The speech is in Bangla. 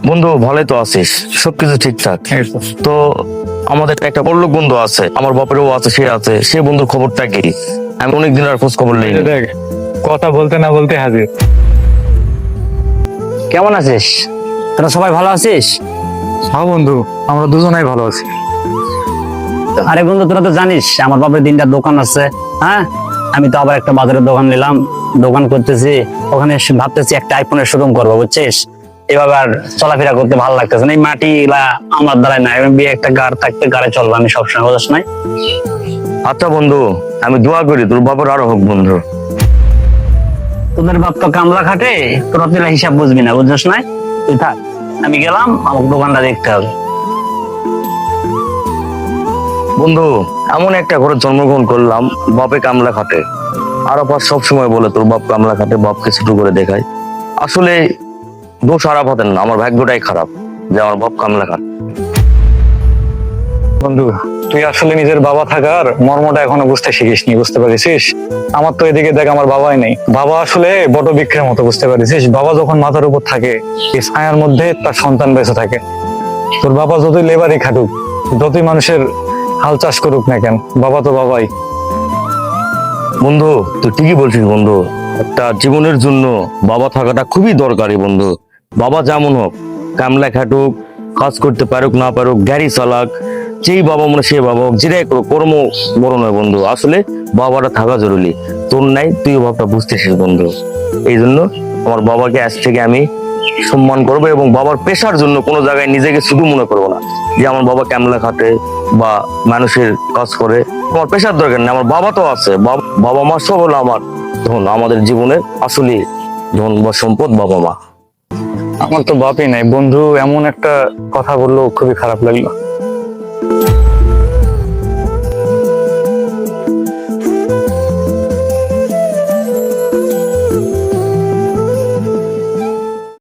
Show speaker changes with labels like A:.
A: বন্ধু ভালোই তো আছিস, সবকিছু ঠিকঠাক। তো আমাদের একটা পরলোক বন্ধু আছে, আমার বাপেরও আছে, সে বন্ধুর খবরটা কি? আমি অনেকদিন আর খোঁজ খবর নেই।
B: দেখ, কথা বলতে না বলতে হাজির।
C: কেমন আছিস? তোরা সবাই ভালো আছিস?
B: হ্যাঁ বন্ধু, আমরা দুজনেই ভালো আছি।
C: আরে বন্ধু, তোরা তো জানিস আমার বাপের তিনটা দোকান আছে। হ্যাঁ, আমি তো আবার একটা বাজারের দোকান নিলাম, দোকান করতেছি। ওখানে ভাবতেছি একটা আইফোনের শোরুম করবো, বুঝছিস? এভাবে আর চলাফেরা করতে ভালো লাগতেছে না, এই মাটি আমার দ্বারাই না। এবার বিয়ে একটা গাড় থাকতে গাড়ে চলবো আমি সবসময়, বুঝছ নাই?
A: আচ্ছা বন্ধু, আমি দোয়া করি তোর বাপের আরো হোক বন্ধু।
C: তোদের বাপ তো কামলা খাটে, তোরা তো এরা হিসাব বুঝবি না, বুঝছিস নাই? তুই থাক, আমি গেলাম, আমার দোকানটা দেখতে হবে।
A: বন্ধু, এমন একটা ঘরে জন্মগ্রহণ করলাম, বাপে কামলা খাটে। আর আবার সব সময় বলে তোর বাপ কামলা খাটে, বাপকে ছোট করে দেখায়। আসলে দোষ আরাফাতের না, আমার ভাগ্যটাই খারাপ যে আমার বাপ কামলা খাটে।
B: বন্ধু, তুই আসলে নিজের বাবা থাকার মর্মটা এখনো বুঝতে শিখিসনি, বুঝতে পারিস? আমার তো এদিকে দেখ, আমার বাবাই নেই। বাবা আসলে বট বৃক্ষের মতো, বুঝতে পারিস? বাবা যখন মাথার উপর থাকে, এই ছায়ার মধ্যে তার সন্তান বেঁচে থাকে। তোর বাবা যতই লেবারই খাটুক, যতই মানুষের হাল চাষ করুক না কেন, বাবা তো বাবাই।
A: বন্ধু, তুই ঠিকই বলছিস বন্ধু, একটা জীবনের জন্য বাবা থাকাটা খুবই দরকারি বন্ধু। বাবা যেমন হোক, কামলা খাটুক, কাজ করতে পারুক না পারুক, গাড়ি চালাক, যেই বাবা মনে সে বাবা হোক, যেটাই করুক, কর্ম বড় নয় বন্ধু। আসলে বাবাটা থাকা জরুরি। তোর নাই, তুই ভাবটা বুঝতেছিস বন্ধু। এই জন্য আমার বাবাকে আজ থেকে আমি সম্মান করবো, এবং বাবার পেশার জন্য কোনো জায়গায় নিজেকে শুধু মনে করবো না যে আমার বাবা ক্যামলা খাটে বা মানুষের কাজ করে। আমার পেশার দরকার নেই, আমার বাবা তো আছে। বাবা মা সব হলো আমার ধন, আমাদের জীবনের আসলে ধন বা সম্পদ বাবা মা।
B: আমার তো বাপই নাই বন্ধু, এমন একটা কথা বললো, খুবই খারাপ লাগলো।